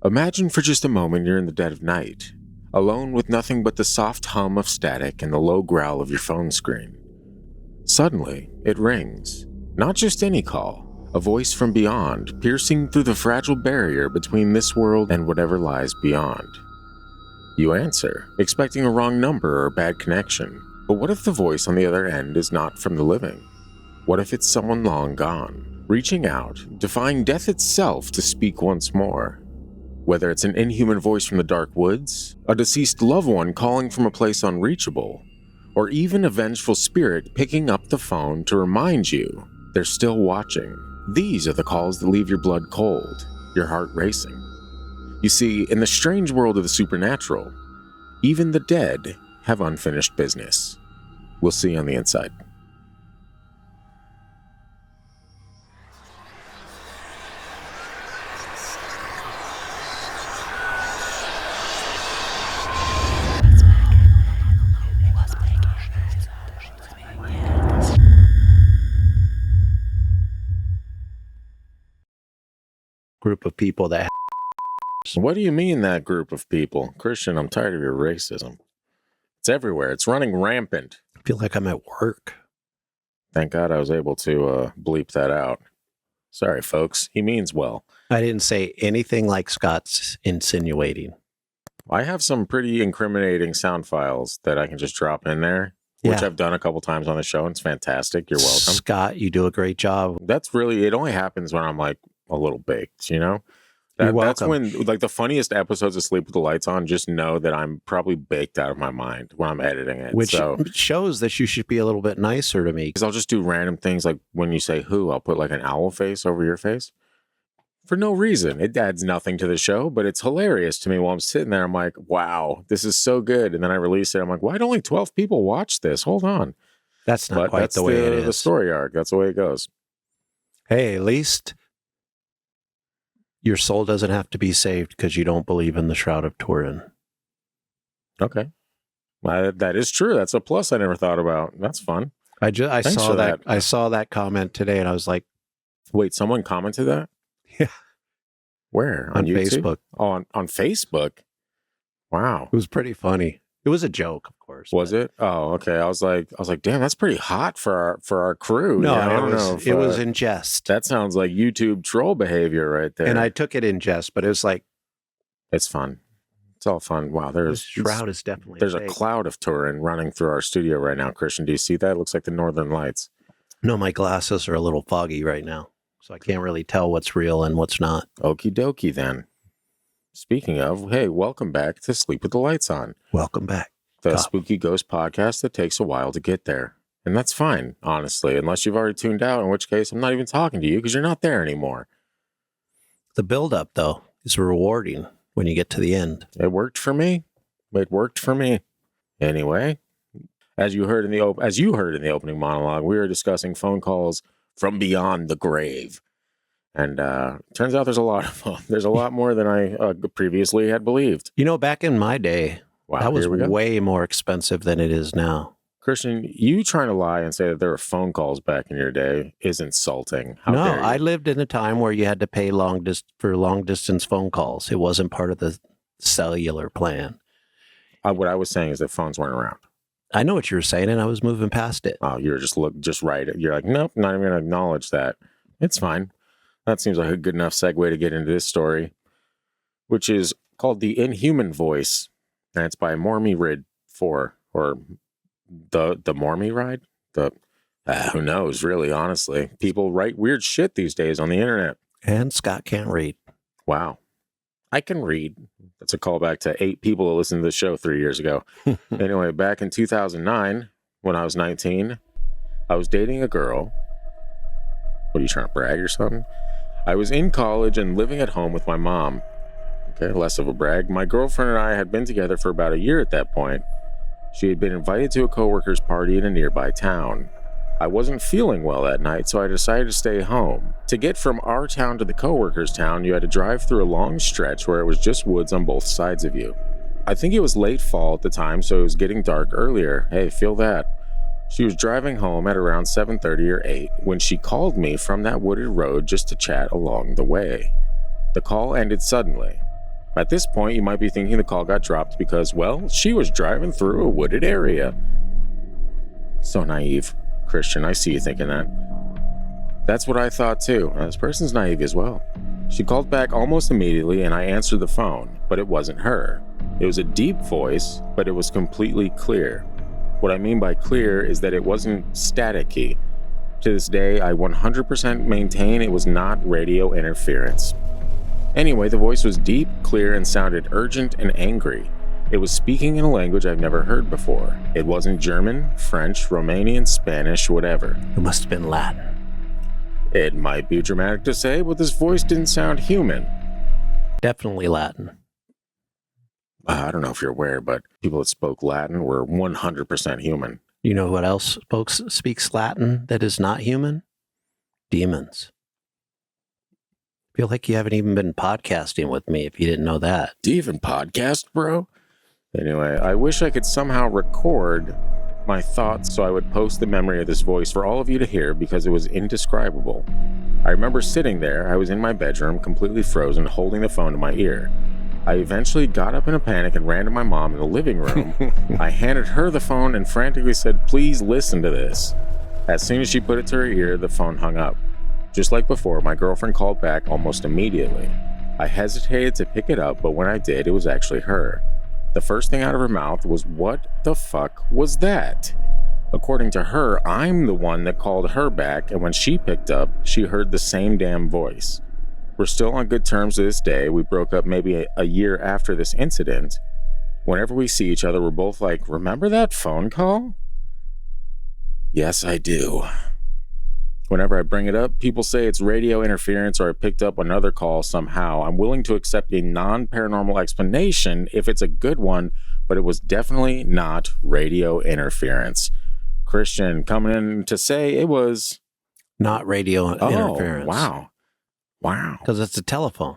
Imagine for just a moment you're in the dead of night, alone with nothing but the soft hum of static and the low growl of your phone screen. Suddenly, it rings. Not just any call, a voice from beyond, piercing through the fragile barrier between this world and whatever lies beyond. You answer, expecting a wrong number or a bad connection. But what if the voice on the other end is not from the living? What if it's someone long gone, reaching out, defying death itself to speak once more? Whether it's an inhuman voice from the dark woods, a deceased loved one calling from a place unreachable, or even a vengeful spirit picking up the phone to remind you they're still watching. These are the calls that leave your blood cold, your heart racing. You see, in the strange world of the supernatural, even the dead have unfinished business. We'll see you on the inside. Group of people that. What do you mean, that group of people? Christian, I'm tired of your racism. It's everywhere. It's running rampant. I feel like I'm at work. Thank God I was able to bleep that out. Sorry, folks. He means well. I didn't say anything like Scott's insinuating. I have some pretty incriminating sound files that I can just drop in there, which I've done a couple times on the show, and it's fantastic. You're welcome. Scott, you do a great job. That's really, it only happens when I'm like a little baked, you know? You're welcome. That's when, like, the funniest episodes of Sleep with the Lights On, just know that I'm probably baked out of my mind when I'm editing it. Which shows that you should be a little bit nicer to me. Because I'll just do random things, like when you say who, I'll put like an owl face over your face. For no reason. It adds nothing to the show, but it's hilarious to me while I'm sitting there. I'm like, wow, this is so good. And then I release it. I'm like, why'd only 12 people watch this? Hold on. That's not quite the way it is. The story arc. That's the way it goes. Hey, at least your soul doesn't have to be saved because you don't believe in the Shroud of Turin. Okay. That is true. That's a plus I never thought about. That's fun. I saw that. I saw that comment today and I was like, wait, someone commented that? Yeah. Where? On YouTube? Facebook. Oh, on Facebook? Wow. It was pretty funny. It was a joke, of course. Was it? Oh, okay. I was like, damn, that's pretty hot for our crew. No, I don't know. It was in jest. That sounds like YouTube troll behavior right there. And I took it in jest, but it was like, it's fun. It's all fun. Wow, this shroud is definitely there's fake. A cloud of Turin running through our studio right now. Christian, do you see that? It looks like the Northern Lights. No, my glasses are a little foggy right now, so I can't really tell what's real and what's not. Okie dokie then. Speaking of, hey, welcome back to Sleep with the Lights On. Welcome back. The spooky ghost podcast that takes a while to get there. And that's fine, honestly, unless you've already tuned out, in which case I'm not even talking to you because you're not there anymore. The build-up, though, is rewarding when you get to the end. It worked for me. It worked for me. Anyway, as you heard in the opening monologue, we were discussing phone calls from beyond the grave. And turns out there's a lot of them. There's a lot more than I previously had believed. You know, back in my day, wow, that was way more expensive than it is now. Christian, you trying to lie and say that there were phone calls back in your day is insulting. How no, dare you? I lived in a time where you had to pay for long-distance phone calls. It wasn't part of the cellular plan. What I was saying is that phones weren't around. I know what you were saying, and I was moving past it. Oh, you were just right. You're like, nope, not even going to acknowledge that. It's fine. That seems like a good enough segue to get into this story, which is called The Inhuman Voice, and it's by Mormy Rid 4, or the Mormy Ride? Who knows, really, honestly. People write weird shit these days on the internet. And Scott can't read. Wow. I can read. That's a callback to 8 people that listened to the show 3 years ago. Anyway, back in 2009, when I was 19, I was dating a girl. What, are you trying to brag or something? I was in college and living at home with my mom. Okay, less of a brag. My girlfriend and I had been together for about a year at that point. She had been invited to a coworker's party in a nearby town. I wasn't feeling well that night, so I decided to stay home. To get from our town to the coworker's town, you had to drive through a long stretch where it was just woods on both sides of you. I think it was late fall at the time, so it was getting dark earlier. Hey, feel that. She was driving home at around 7:30 or 8 when she called me from that wooded road just to chat along the way. The call ended suddenly. At this point, you might be thinking the call got dropped because, well, she was driving through a wooded area. So naive. Christian, I see you thinking that. That's what I thought too. This person's naive as well. She called back almost immediately and I answered the phone, but it wasn't her. It was a deep voice, but it was completely clear. What I mean by clear is that it wasn't staticky. To this day, I 100% maintain it was not radio interference. Anyway, the voice was deep, clear, and sounded urgent and angry. It was speaking in a language I've never heard before. It wasn't German, French, Romanian, Spanish, whatever. It must have been Latin. It might be dramatic to say, but this voice didn't sound human. Definitely Latin. I don't know if you're aware, but people that spoke Latin were 100% human. You know what else speaks Latin that is not human? Demons. I feel like you haven't even been podcasting with me if you didn't know that. Do you even podcast, bro? Anyway, I wish I could somehow record my thoughts so I would post the memory of this voice for all of you to hear because it was indescribable. I remember sitting there, I was in my bedroom, completely frozen, holding the phone to my ear. I eventually got up in a panic and ran to my mom in the living room. I handed her the phone and frantically said, "Please listen to this." As soon as she put it to her ear, the phone hung up. Just like before, my girlfriend called back almost immediately. I hesitated to pick it up, but when I did, it was actually her. The first thing out of her mouth was, "What the fuck was that?" According to her, I'm the one that called her back, and when she picked up, she heard the same damn voice. We're still on good terms to this day. We broke up maybe a year after this incident. Whenever we see each other, we're both like, "Remember that phone call?" Yes, I do. Whenever I bring it up, people say it's radio interference or I picked up another call somehow. I'm willing to accept a non-paranormal explanation if it's a good one, but it was definitely not radio interference. Christian coming in to say it was... Not radio interference. Wow. Because it's a telephone.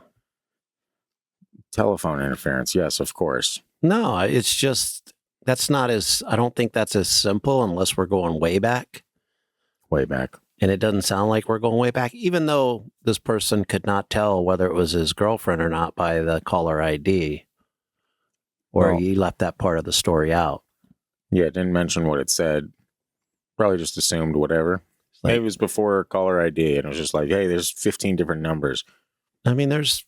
Telephone interference, yes, of course. No, it's just, I don't think that's as simple unless we're going way back. Way back. And it doesn't sound like we're going way back, even though this person could not tell whether it was his girlfriend or not by the caller ID, or he left that part of the story out. Yeah, it didn't mention what it said. Probably just assumed whatever. Maybe it was before caller ID, and it was just like, hey, there's 15 different numbers. I mean, there's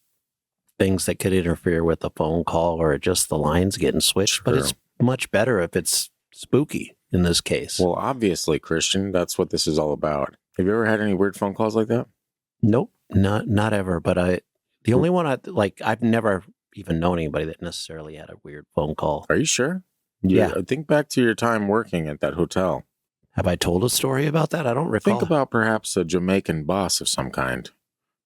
things that could interfere with a phone call or just the lines getting switched, but it's much better if it's spooky in this case. Well, obviously, Christian, that's what this is all about. Have you ever had any weird phone calls like that? Nope, not ever. But the only one I've never even known anybody that necessarily had a weird phone call. Are you sure? Yeah. Think back to your time working at that hotel. Have I told a story about that? I don't recall. Think about perhaps a Jamaican boss of some kind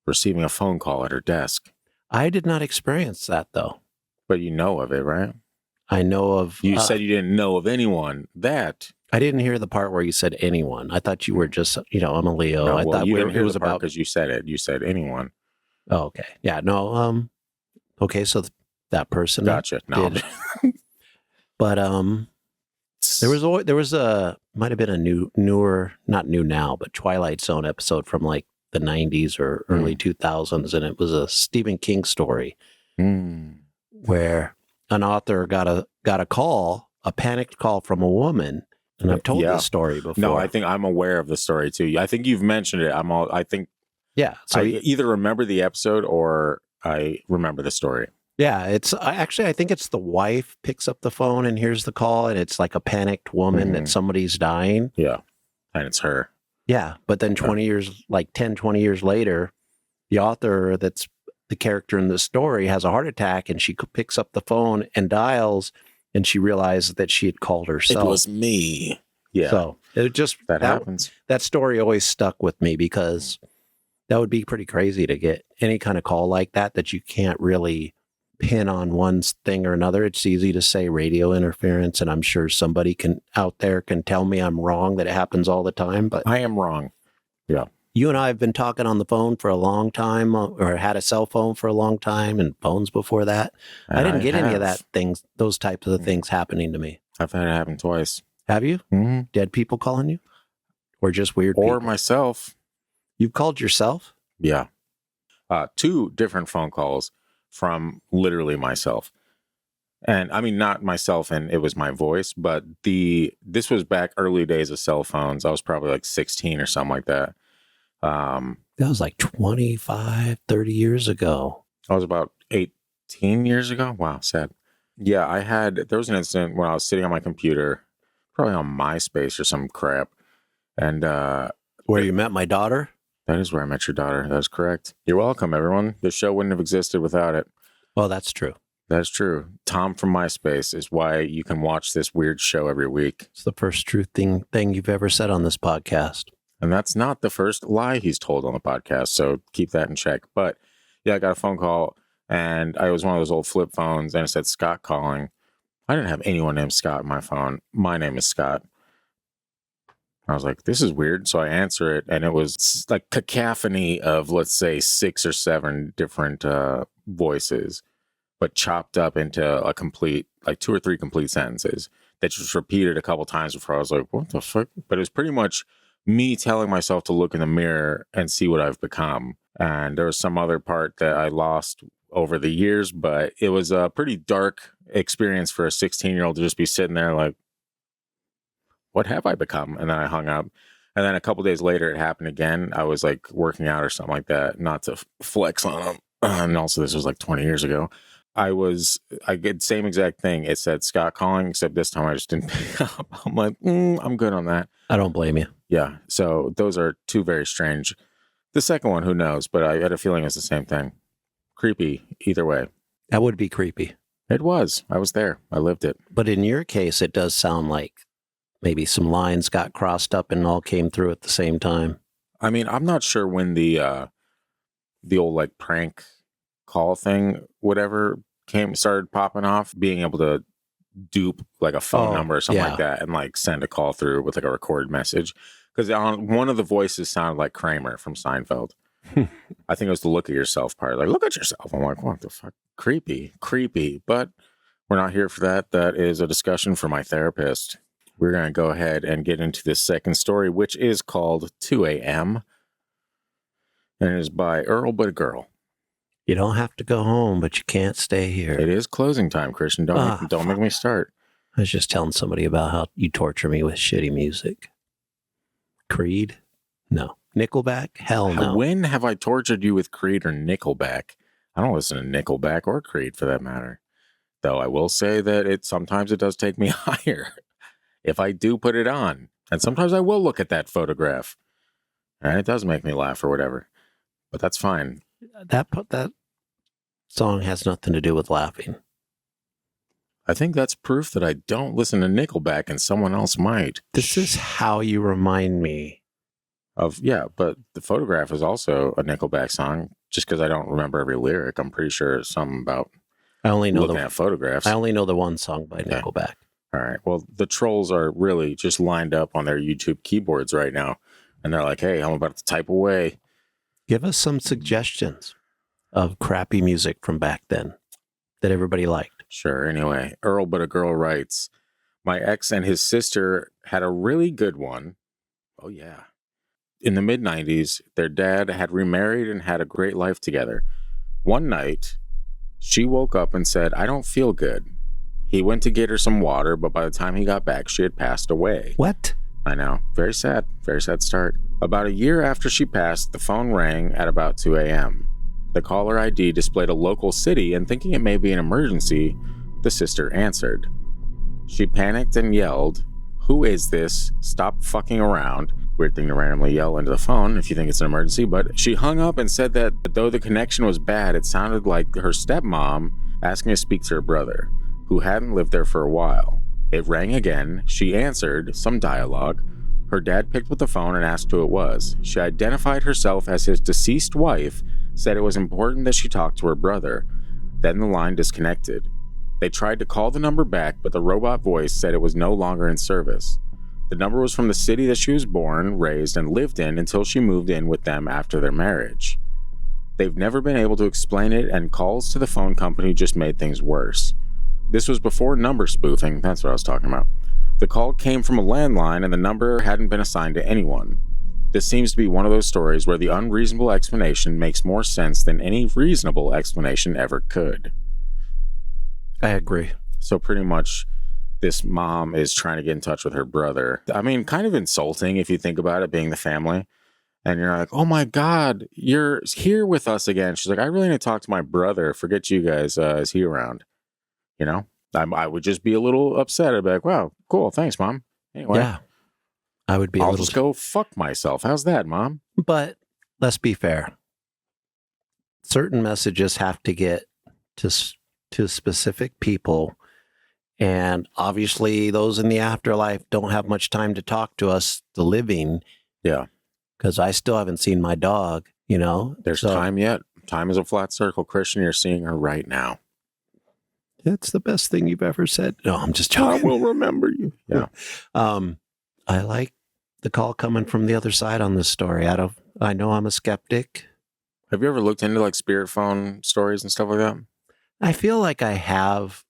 receiving a phone call at her desk. I did not experience that, though. But you know of it, right? I know of... You said you didn't know of anyone that... I didn't hear the part where you said anyone. I thought you were just, I'm a Leo. No, I thought you didn't hear it was the part about... because you said it. You said anyone. Oh, okay. Yeah, no. Okay, so that person... Gotcha. No. Did. But there was might have been a newer, not new now, but Twilight Zone episode from like the 90s or early 2000s, and it was a Stephen King story where an author got a call, a panicked call from a woman, and I've told this story before. No, I think I'm aware of the story too. I think you've mentioned it. So I either remember the episode or I remember the story. Yeah, I think it's the wife picks up the phone and hears the call, and it's like a panicked woman that somebody's dying. Yeah, and it's her. Yeah, but then 20 years later, the author that's the character in the story has a heart attack, and she picks up the phone and dials, and she realizes that she had called herself. It was me. Yeah. So it just that happens. That story always stuck with me because that would be pretty crazy to get any kind of call like that you can't really pin on one thing or another. It's easy to say radio interference, and I'm sure somebody out there can tell me I'm wrong, that it happens all the time, but I am wrong. Yeah. You and I have been talking on the phone for a long time, or had a cell phone for a long time, and phones before that. I didn't get any of those types of things happening to me. I've had it happen twice. Have you? Mm-hmm. Dead people calling you? Or just weird people? Or myself. You've called yourself? Yeah. 2 different phone calls. from literally myself. And I mean, not myself and it was my voice, but this was back early days of cell phones. I was probably like 16 or something like that. That was like 25, 30 years ago. I was about 18 years ago. Wow, sad. Yeah, there was an incident when I was sitting on my computer, probably on MySpace or some crap. And where you met my daughter? That is where I met your daughter. That's correct. You're welcome, everyone. This show wouldn't have existed without it. Oh, that's true. That's true. Tom from MySpace is why you can watch this weird show every week. It's the first true thing you've ever said on this podcast. And that's not the first lie he's told on the podcast, so keep that in check. But yeah, I got a phone call, and I was one of those old flip phones, and it said Scott calling. I didn't have anyone named Scott in my phone. My name is Scott. I was like, this is weird. So I answer it, and it was like cacophony of, let's say, 6 or 7 different voices, but chopped up into a complete, like 2 or 3 complete sentences that just repeated a couple times before I was like, what the fuck? But it was pretty much me telling myself to look in the mirror and see what I've become. And there was some other part that I lost over the years, but it was a pretty dark experience for a 16-year-old to just be sitting there like, what have I become? And then I hung up. And then a couple days later, it happened again. I was like working out or something like that, not to flex on them. And also, this was like 20 years ago. I get the same exact thing. It said Scott calling, except this time I just didn't pick up. I'm like, I'm good on that. I don't blame you. Yeah. So those are 2 very strange. The second one, who knows? But I had a feeling it's the same thing. Creepy either way. That would be creepy. It was. I was there. I lived it. But in your case, it does sound like maybe some lines got crossed up and all came through at the same time. I mean, I'm not sure when the old like prank call thing, whatever, started popping off, being able to dupe like a phone number or something like that and like send a call through with like a recorded message. Because on one of the voices sounded like Kramer from Seinfeld. I think it was the look at yourself part. Like, look at yourself. I'm like, what the fuck? Creepy. But we're not here for that. That is a discussion for my therapist. We're going to go ahead and get into this second story, which is called 2 a.m. And it is by Earl But a Girl. You don't have to go home, but you can't stay here. It is closing time, Christian. Don't make me start. I was just telling somebody about how you torture me with shitty music. Creed? No. Nickelback? Hell no. When have I tortured you with Creed or Nickelback? I don't listen to Nickelback or Creed for that matter. Though I will say that sometimes it does take me higher if I do put it on. And sometimes I will look at that photograph. And it does make me laugh or whatever. But that's fine. That song has nothing to do with laughing. I think that's proof that I don't listen to Nickelback and someone else might. This is how you remind me of, but the photograph is also a Nickelback song. Just because I don't remember every lyric, I'm pretty sure it's something about looking at photographs. I only know the one song by Nickelback. All right. Well, the trolls are really just lined up on their YouTube keyboards right now. And they're like, hey, I'm about to type away. Give us some suggestions of crappy music from back then that everybody liked. Sure. Anyway, Earl But a Girl writes, my ex and his sister had a really good one. Oh, yeah. In the mid-90s, their dad had remarried and had a great life together. One night, she woke up and said, I don't feel good. He went to get her some water, but by the time he got back, she had passed away. What? I know. Very sad. Very sad start. About a year after she passed, the phone rang at about 2 a.m. The caller ID displayed a local city, and thinking it may be an emergency, the sister answered. She panicked and yelled, who is this? Stop fucking around. Weird thing to randomly yell into the phone if you think it's an emergency, but she hung up and said that though the connection was bad, it sounded like her stepmom asking to speak to her brother, who hadn't lived there for a while. It rang again. She answered, some dialogue. Her dad picked up the phone and asked who it was. She identified herself as his deceased wife, said it was important that she talk to her brother. Then the line disconnected. They tried to call the number back, but the robot voice said it was no longer in service. The number was from the city that she was born, raised, and lived in until she moved in with them after their marriage. They've never been able to explain it, and calls to the phone company just made things worse. This was before number spoofing, that's what I was talking about. The call came from a landline and the number hadn't been assigned to anyone. This seems to be one of those stories where the unreasonable explanation makes more sense than any reasonable explanation ever could. I agree. So pretty much this mom is trying to get in touch with her brother. I mean, kind of insulting if you think about it, being the family. And you're like, oh my God, you're here with us again. She's like, I really need to talk to my brother. Forget you guys. Is he around? You know, I would just be a little upset. I'd be like, wow, cool. Thanks, Mom. Anyway. Yeah. I would be I'll just go fuck myself. How's that, Mom? But let's be fair. Certain messages have to get to specific people. And obviously, those in the afterlife don't have much time to talk to us, the living. Yeah. Because I still haven't seen my dog, you know? There's time yet. Time is a flat circle. Christian, you're seeing her right now. It's the best thing you've ever said. No, I'm just joking. I will remember you. Yeah. I like the call coming from the other side on this story. I know I'm a skeptic. Have you ever looked into like spirit phone stories and stuff like that? I feel like I have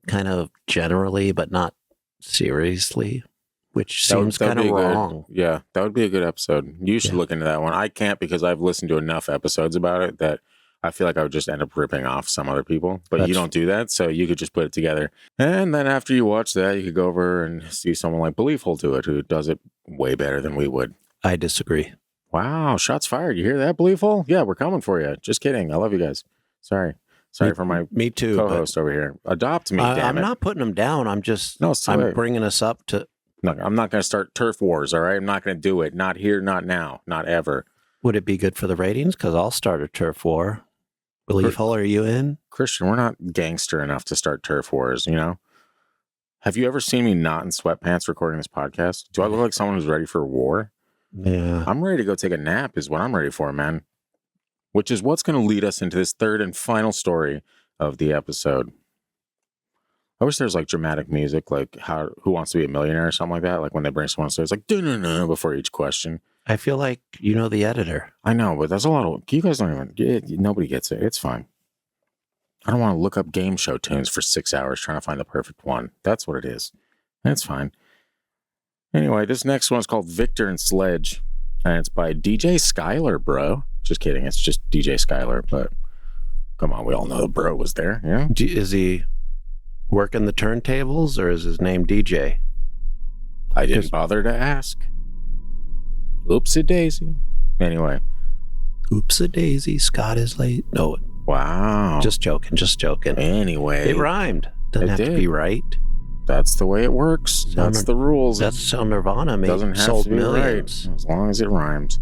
kind of generally, but not seriously, which seems kind of wrong. Yeah, that would be a good episode. You should look into that one. I can't because I've listened to enough episodes about it that I feel like I would just end up ripping off some other people. But you don't do that, so you could just put it together. And then after you watch that, you could go over and see someone like Beliefful do it, who does it way better than we would. I disagree. Wow, shots fired. You hear that, Beliefful? Yeah, we're coming for you. Just kidding. I love you guys. Sorry for my co-host over here. Adopt me, damn it. I'm not putting them down. I'm just I'm bringing us up to... Look, I'm not going to start turf wars, all right? I'm not going to do it. Not here, not now, not ever. Would it be good for the ratings? Because I'll start a turf war. Beliefful, are you in? Christian, we're not gangster enough to start turf wars, you know? Have you ever seen me not in sweatpants recording this podcast? Do I look like someone who's ready for war? Yeah. I'm ready to go take a nap is what I'm ready for, man. Which is what's going to lead us into this third and final story of the episode. I wish there was like dramatic music, like Who Wants to Be a Millionaire or something like that. Like when they bring someone upstairs, like, no, before each question. I feel like you know the editor. I know, but that's a lot of... You guys don't even... Nobody gets it. It's fine. I don't want to look up game show tunes for 6 hours trying to find the perfect one. That's what it is. That's fine. Anyway, this next one's called Victor and Sledge. And it's by DJ Skylar, bro. Just kidding. It's just DJ Skylar. But come on, we all know the bro was there. Yeah. Is he working the turntables or is his name DJ? I didn't bother to ask. Oopsie daisy. Anyway. Oopsie daisy. Scott is late. No. Wow. Just joking. Anyway. It rhymed. Doesn't have to be right. That's the way it works. That's the rules. That's how Nirvana sold millions. Right, as long as it rhymes.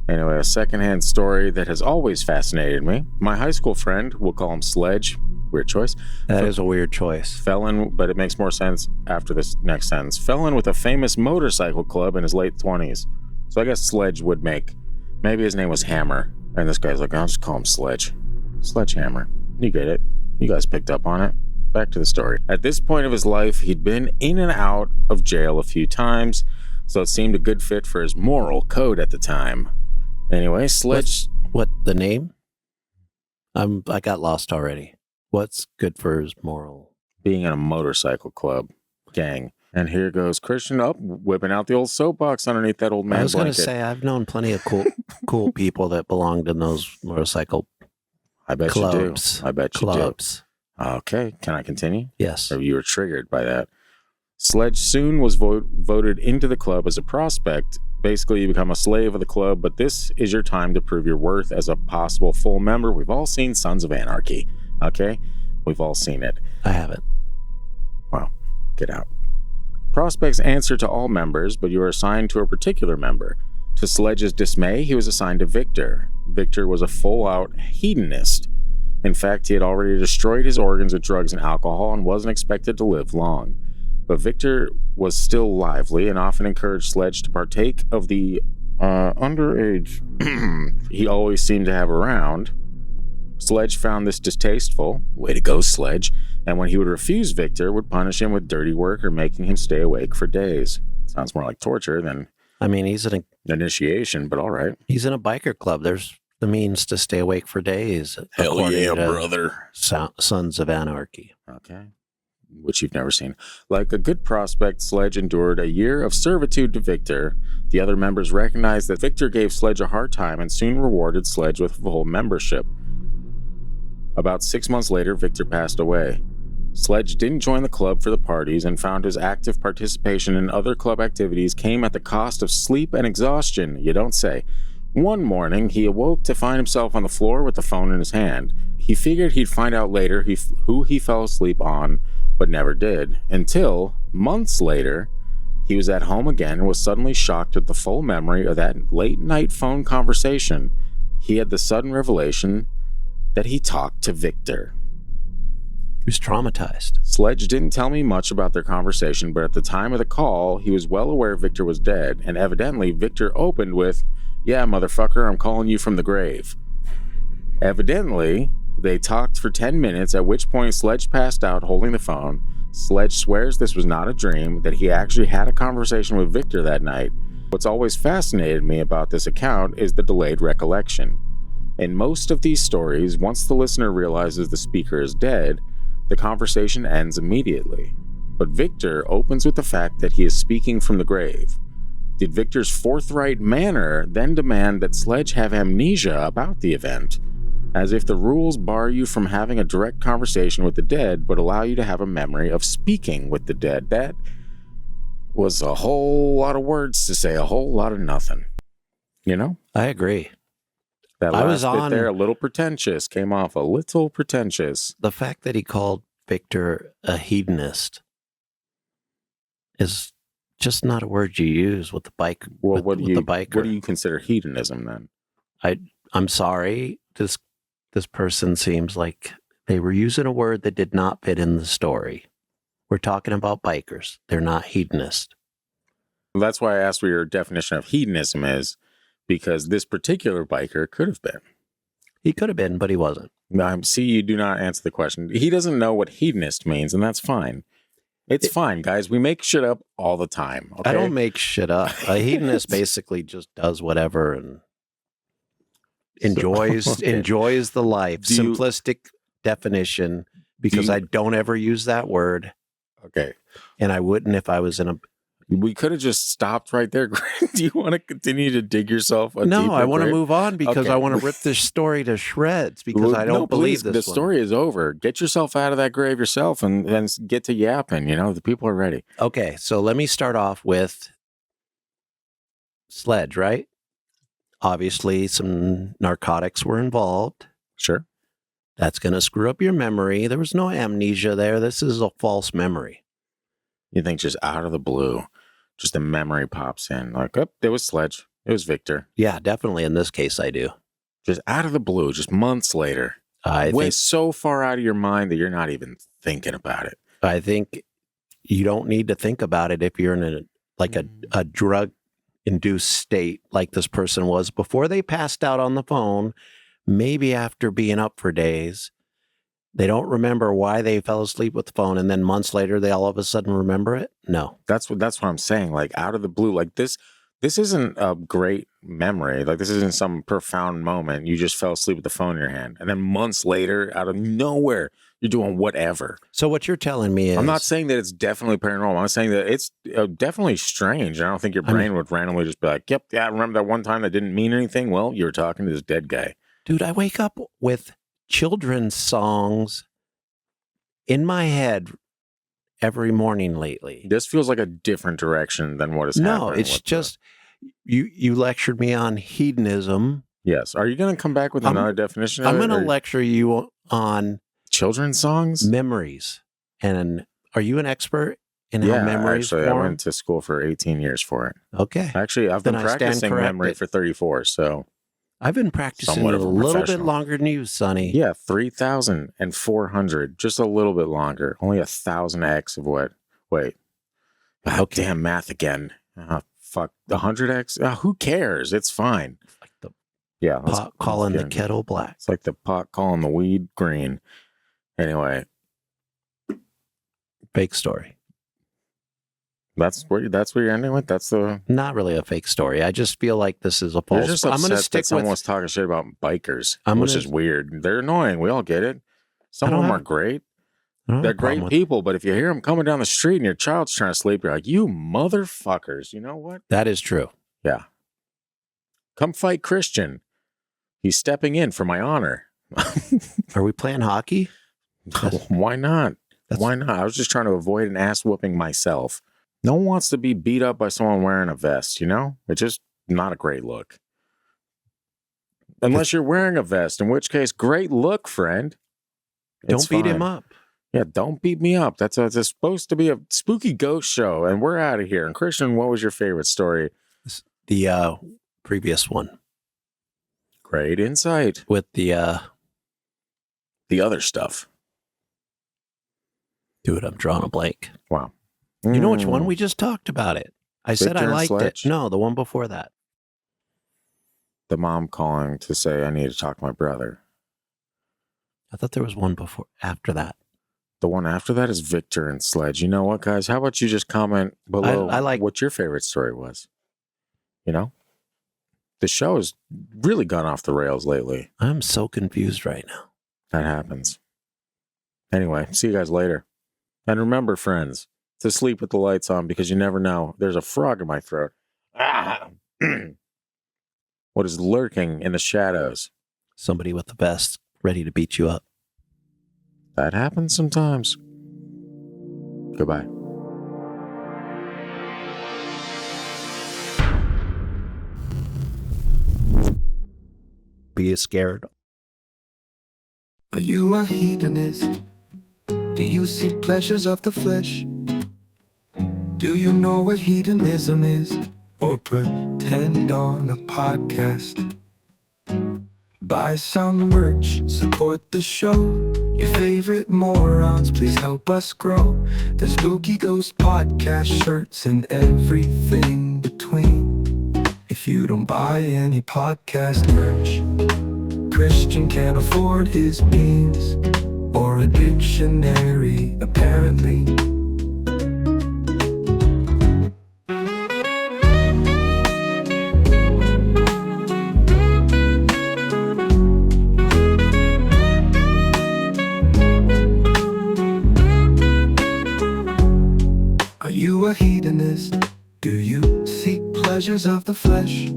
Anyway, a secondhand story that has always fascinated me. My high school friend, we'll call him Sledge. Weird choice. That is a weird choice. Fell in, but it makes more sense after this next sentence. Fell in with a famous motorcycle club in his late 20s. So I guess Sledge would make. Maybe his name was Hammer. And this guy's like, I'll just call him Sledge. Sledgehammer. You get it. You guys picked up on it. Back to the story. At this point of his life, he'd been in and out of jail a few times, so it seemed a good fit for his moral code at the time. Anyway, Sledge... What the name? I got lost already. What's good for his moral? Being in a motorcycle club. Gang. And here goes Christian up, whipping out the old soapbox underneath that old man's blanket. I was going to say, I've known plenty of cool people that belonged in those motorcycle clubs. I bet you do. Okay, can I continue? Yes. Or you were triggered by that. Sledge soon was voted into the club as a prospect. Basically, you become a slave of the club, but this is your time to prove your worth as a possible full member. We've all seen Sons of Anarchy, okay? We've all seen it. I haven't. Well, get out. Prospects answer to all members, but you are assigned to a particular member. To Sledge's dismay, he was assigned to Victor. Victor was a full-out hedonist. In fact, he had already destroyed his organs with drugs and alcohol and wasn't expected to live long. But Victor was still lively and often encouraged Sledge to partake of the underage he always seemed to have around. Sledge found this distasteful. Way to go, Sledge. And when he would refuse Victor, would punish him with dirty work or making him stay awake for days. Sounds more like torture than... I mean, he's in initiation, but all right. He's in a biker club. There's the means to stay awake for days. Hell yeah, brother. Sons of Anarchy. Okay. which you've never seen. Like a good prospect, Sledge endured a year of servitude to Victor. The other members recognized that Victor gave Sledge a hard time and soon rewarded Sledge with full membership. About 6 months later, Victor passed away. Sledge didn't join the club for the parties and found his active participation in other club activities came at the cost of sleep and exhaustion, you don't say. One morning, he awoke to find himself on the floor with the phone in his hand. He figured he'd find out later who he fell asleep on, but never did, until, months later, he was at home again and was suddenly shocked with the full memory of that late-night phone conversation. He had the sudden revelation that he talked to Victor. He was traumatized. Sledge didn't tell me much about their conversation, but at the time of the call, he was well aware Victor was dead, and evidently Victor opened with, "Yeah, motherfucker, I'm calling you from the grave." Evidently, they talked for 10 minutes, at which point Sledge passed out holding the phone. Sledge swears this was not a dream, that he actually had a conversation with Victor that night. What's always fascinated me about this account is the delayed recollection. In most of these stories, once the listener realizes the speaker is dead, the conversation ends immediately. But Victor opens with the fact that he is speaking from the grave. Did Victor's forthright manner then demand that Sledge have amnesia about the event? As if the rules bar you from having a direct conversation with the dead, but allow you to have a memory of speaking with the dead. That was a whole lot of words to say a whole lot of nothing. You know? I agree. That last bit there, a little pretentious, came off a little pretentious. The fact that he called Victor a hedonist is just not a word you use with the bike. Well, with the biker. What do you consider hedonism then? I'm sorry. This person seems like they were using a word that did not fit in the story. We're talking about bikers. They're not hedonist. Well, that's why I asked what your definition of hedonism is, because this particular biker could have been. He could have been, but he wasn't. See, you do not answer the question. He doesn't know what hedonist means, and that's fine. It's fine, guys. We make shit up all the time. Okay? I don't make shit up. A hedonist basically just does whatever and enjoys the life. Simplistic definition, because I don't ever use that word. Okay. And I wouldn't if I was in a... We could have just stopped right there. Do you want to continue to dig yourself a No, deeper I want to grave? move on because I want to rip this story to shreds because I don't believe this The story is over. Get yourself out of that grave yourself and then get to yapping. You know, the people are ready. Okay, so let me start off with Sledge, right? Obviously, some narcotics were involved. Sure. That's going to screw up your memory. There was no amnesia there. This is a false memory. You think just out of the blue, just a memory pops in. Like, oh, it was Sledge. It was Victor. Yeah, definitely. In this case, I do. Just out of the blue, just months later. I think so far out of your mind that you're not even thinking about it. I think you don't need to think about it if you're in a drug-induced state like this person was before they passed out on the phone, maybe after being up for days. They don't remember why they fell asleep with the phone, and then months later, they all of a sudden remember it? No. That's what I'm saying. Like, out of the blue, like this isn't a great memory. Like, this isn't some profound moment. You just fell asleep with the phone in your hand. And then months later, out of nowhere, you're doing whatever. So what you're telling me is... I'm not saying that it's definitely paranormal. I'm saying that it's definitely strange. I don't think your brain would randomly just be like, yep, yeah, I remember that one time that didn't mean anything. Well, you were talking to this dead guy. Dude, I wake up with children's songs in my head every morning lately. This feels like a different direction than what is happening. No, it's just you lectured me on hedonism. Yes. Are you going to come back with another definition? I'm going to lecture you on children's songs, memories. And are you an expert in how memories form? I went to school for 18 years for it. Okay. Actually, I've been practicing memory for 34, so I've been practicing a little bit longer than you, Sonny. Yeah, 3,400. Just a little bit longer. Only 1,000x of what? Wait. Okay. Damn math again. Fuck. 100x? Who cares? It's fine. Like the pot calling the kettle black. It's like the pot calling the weed green. Anyway. Fake story. That's where you're ending with? That's the... Not really a fake story. I just feel like this is a false... You're just upset I'm gonna stick that someone was talking shit about bikers, which is weird. They're annoying. We all get it. Some of them are great. I don't have They're a problem great with- people, but if you hear them coming down the street and your child's trying to sleep, you're like, you motherfuckers. You know what? That is true. Yeah. Come fight Christian. He's stepping in for my honor. Are we playing hockey? Why not? That's- Why not? I was just trying to avoid an ass whooping myself. No one wants to be beat up by someone wearing a vest, you know? It's just not a great look. Unless you're wearing a vest, in which case, great look, friend. Don't beat him up. Yeah, don't beat me up. That's supposed to be a spooky ghost show, and we're out of here. And Christian, what was your favorite story? The previous one Great insight. with the The other stuff. dude, I'm drawing a blank. Wow. You know which one we just talked about it? I said Victor I and liked Sledge? it. No, the one before that. The mom calling to say, I need to talk to my brother. I thought there was one before after that. The one after that is Victor and Sledge. You know what, guys? How about you just comment below I like- what your favorite story was? You know? The show has really gone off the rails lately. I'm so confused right now. That happens. Anyway, see you guys later. And remember, friends, to sleep with the lights on because you never know. There's a frog in my throat. Ah! What is lurking in the shadows? Somebody with the vest ready to beat you up. That happens sometimes. Goodbye. Be scared. Are you a hedonist? Do you seek pleasures of the flesh? Do you know what hedonism is? Or pretend on a podcast? Buy some merch, support the show. Your favorite morons, please help us grow. The Spooky Ghost Podcast shirts and everything between. If you don't buy any podcast merch, Christian can't afford his beans or a dictionary, apparently. Are you a hedonist? Do you seek pleasures of the flesh?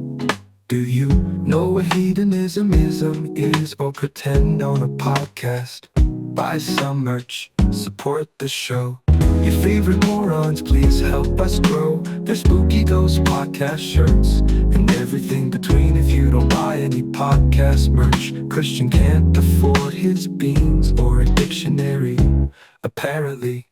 Do you know what hedonism is or pretend on a podcast? Buy some merch, support the show. Your favorite morons, please help us grow. There's Spooky Ghost Podcast shirts and everything between. If you don't buy any podcast merch, Christian can't afford his beans or a dictionary, apparently.